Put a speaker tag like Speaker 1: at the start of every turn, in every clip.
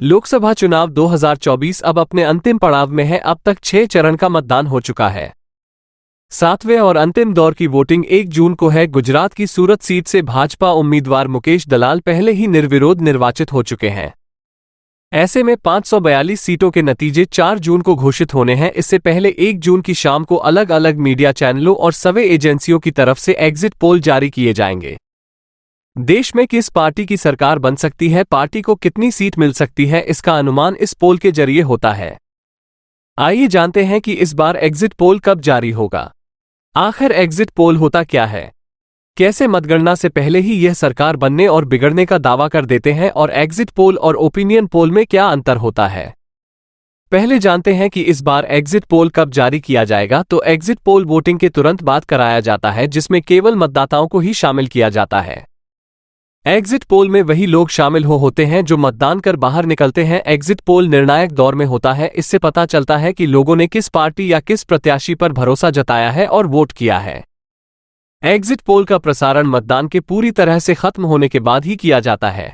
Speaker 1: लोकसभा चुनाव 2024 अब अपने अंतिम पड़ाव में है। अब तक 6 चरण का मतदान हो चुका है। 7वें और अंतिम दौर की वोटिंग 1 जून को है। गुजरात की सूरत सीट से भाजपा उम्मीदवार मुकेश दलाल पहले ही निर्विरोध निर्वाचित हो चुके हैं। ऐसे में 542 सीटों के नतीजे 4 जून को घोषित होने हैं। इससे पहले 1 जून की शाम को अलग अलग मीडिया चैनलों और सर्वे एजेंसियों की तरफ से एग्जिट पोल जारी किए जाएंगे। देश में किस पार्टी की सरकार बन सकती है, पार्टी को कितनी सीट मिल सकती है, इसका अनुमान इस पोल के जरिए होता है। आइए जानते हैं कि इस बार एग्जिट पोल कब जारी होगा। आखिर एग्जिट पोल होता क्या है, कैसे मतगणना से पहले ही यह सरकार बनने और बिगड़ने का दावा कर देते हैं, और एग्जिट पोल और ओपिनियन पोल में क्या अंतर होता है। पहले जानते हैं कि इस बार एग्जिट पोल कब जारी किया जाएगा। तो एग्जिट पोल वोटिंग के तुरंत बाद कराया जाता है, जिसमें केवल मतदाताओं को ही शामिल किया जाता है। एग्जिट पोल में वही लोग शामिल होते हैं जो मतदान कर बाहर निकलते हैं। एग्जिट पोल निर्णायक दौर में होता है। इससे पता चलता है कि लोगों ने किस पार्टी या किस प्रत्याशी पर भरोसा जताया है और वोट किया है। एग्जिट पोल का प्रसारण मतदान के पूरी तरह से खत्म होने के बाद ही किया जाता है।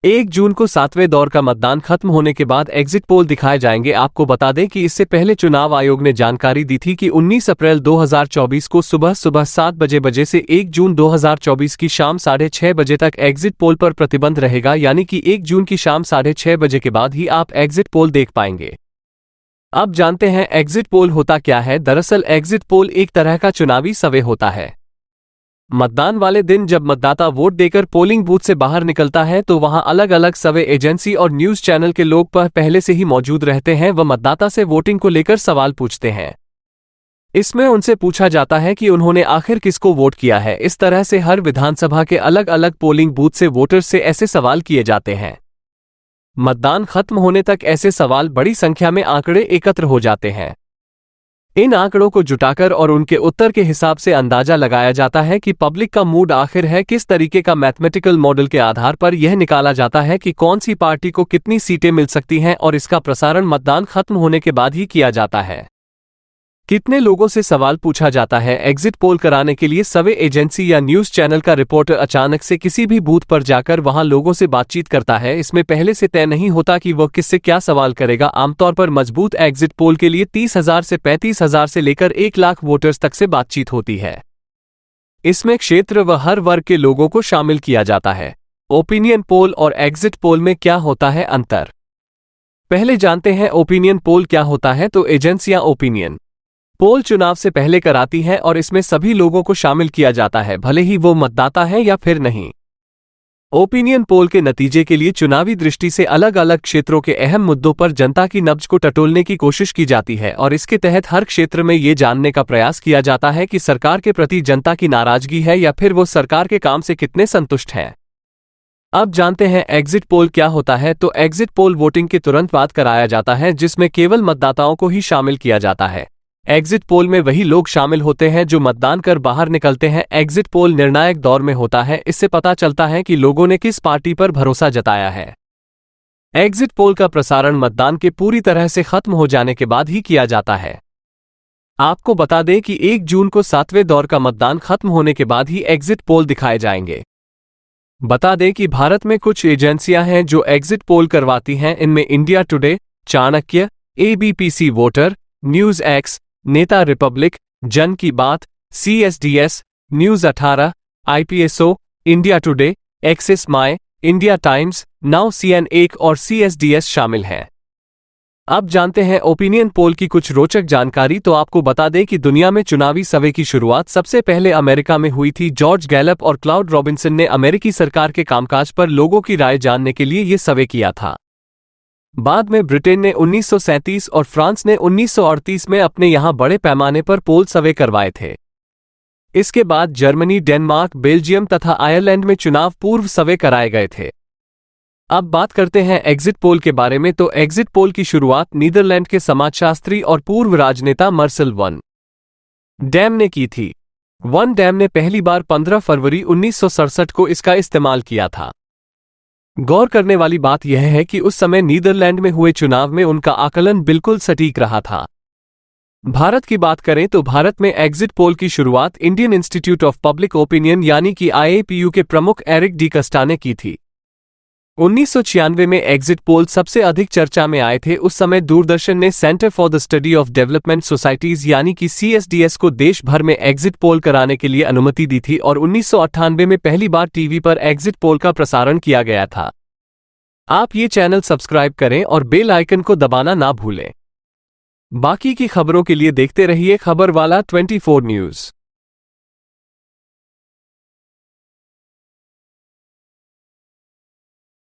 Speaker 1: 1 जून को 7वें दौर का मतदान खत्म होने के बाद एग्जिट पोल दिखाए जाएंगे। आपको बता दें कि इससे पहले चुनाव आयोग ने जानकारी दी थी कि 19 अप्रैल 2024 को सुबह 7 बजे से 1 जून 2024 की शाम 6:30 बजे तक एग्जिट पोल पर प्रतिबंध रहेगा। यानी कि 1 जून की शाम 6:30 बजे के बाद ही आप एग्जिट पोल देख पाएंगे। अब जानते हैं एग्जिट पोल होता क्या है। दरअसल एग्जिट पोल एक तरह का चुनावी सर्वे होता है। मतदान वाले दिन जब मतदाता वोट देकर पोलिंग बूथ से बाहर निकलता है तो वहां अलग अलग सर्वे एजेंसी और न्यूज चैनल के लोग पहले से ही मौजूद रहते हैं। वह मतदाता से वोटिंग को लेकर सवाल पूछते हैं। इसमें उनसे पूछा जाता है कि उन्होंने आखिर किसको वोट किया है। इस तरह से हर विधानसभा के अलग अलग पोलिंग बूथ से वोटर्स से ऐसे सवाल किए जाते हैं। मतदान खत्म होने तक ऐसे सवाल बड़ी संख्या में आंकड़े एकत्र हो जाते हैं। इन आंकड़ों को जुटाकर और उनके उत्तर के हिसाब से अंदाजा लगाया जाता है कि पब्लिक का मूड आखिर है किस तरीके का। मैथमेटिकल मॉडल के आधार पर यह निकाला जाता है कि कौन सी पार्टी को कितनी सीटें मिल सकती हैं, और इसका प्रसारण मतदान खत्म होने के बाद ही किया जाता है। कितने लोगों से सवाल पूछा जाता है। एग्जिट पोल कराने के लिए सर्वे एजेंसी या न्यूज चैनल का रिपोर्टर अचानक से किसी भी बूथ पर जाकर वहां लोगों से बातचीत करता है। इसमें पहले से तय नहीं होता कि वह किससे क्या सवाल करेगा। आमतौर पर मजबूत एग्जिट पोल के लिए 30,000 से 35,000 से लेकर 1 लाख वोटर्स तक से बातचीत होती है। इसमें क्षेत्र व हर वर्ग के लोगों को शामिल किया जाता है। ओपिनियन पोल और एग्जिट पोल में क्या होता है अंतर, पहले जानते हैं। ओपिनियन पोल क्या होता है। तो एजेंसियां ओपिनियन पोल चुनाव से पहले कराती है और इसमें सभी लोगों को शामिल किया जाता है, भले ही वो मतदाता है या फिर नहीं। ओपिनियन पोल के नतीजे के लिए चुनावी दृष्टि से अलग अलग क्षेत्रों के अहम मुद्दों पर जनता की नब्ज को टटोलने की कोशिश की जाती है, और इसके तहत हर क्षेत्र में ये जानने का प्रयास किया जाता है कि सरकार के प्रति जनता की नाराजगी है या फिर वो सरकार के काम से कितने संतुष्ट हैं। अब जानते हैं एग्जिट पोल क्या होता है। तो एग्जिट पोल वोटिंग के तुरंत बाद कराया जाता है, जिसमें केवल मतदाताओं को ही शामिल किया जाता है। एग्जिट पोल में वही लोग शामिल होते हैं जो मतदान कर बाहर निकलते हैं। एग्जिट पोल निर्णायक दौर में होता है। इससे पता चलता है कि लोगों ने किस पार्टी पर भरोसा जताया है। एग्जिट पोल का प्रसारण मतदान के पूरी तरह से खत्म हो जाने के बाद ही किया जाता है। आपको बता दें कि 1 जून को 7वें दौर का मतदान खत्म होने के बाद ही एग्जिट पोल दिखाए जाएंगे। बता दें कि भारत में कुछ एजेंसियां हैं जो एग्जिट पोल करवाती हैं। इनमें India today, Chanakya, ABP voter, news x, नेता रिपब्लिक, जन की बात, CSDS, news 18, IPSO, India today, axis my, India times, now CN1 और CSDS शामिल हैं। अब जानते हैं ओपिनियन पोल की कुछ रोचक जानकारी। तो आपको बता दें कि दुनिया में चुनावी सर्वे की शुरुआत सबसे पहले अमेरिका में हुई थी। जॉर्ज गैलप और क्लाउड रॉबिन्सन ने अमेरिकी सरकार के कामकाज पर लोगों की राय जानने के लिए ये सर्वे किया था। बाद में ब्रिटेन ने 1937 और फ्रांस ने 1938 में अपने यहां बड़े पैमाने पर पोल सर्वे करवाए थे। इसके बाद जर्मनी, डेनमार्क, बेल्जियम तथा आयरलैंड में चुनाव पूर्व सर्वे कराए गए थे। अब बात करते हैं एग्जिट पोल के बारे में। तो एग्जिट पोल की शुरुआत नीदरलैंड के समाजशास्त्री और पूर्व राजनेता मार्सेल वन डैम ने की थी। वन डैम ने पहली बार 15 फरवरी 1967 को इसका इस्तेमाल किया था। गौर करने वाली बात यह है कि उस समय नीदरलैंड में हुए चुनाव में उनका आकलन बिल्कुल सटीक रहा था। भारत की बात करें तो भारत में एग्जिट पोल की शुरुआत Indian institute of public opinion यानी कि IAPU के प्रमुख एरिक डी कस्टा ने की थी। 1996 में एग्जिट पोल सबसे अधिक चर्चा में आए थे। उस समय दूरदर्शन ने centre for the study of development societies यानी कि CSDS को देश भर में एग्जिट पोल कराने के लिए अनुमति दी थी और 1998 में पहली बार टीवी पर एग्जिट पोल का प्रसारण किया गया था। आप ये चैनल सब्सक्राइब करें और बेल आइकन को दबाना ना भूलें। बाकी की खबरों के लिए देखते रहिए खबरवाला 24 न्यूज़।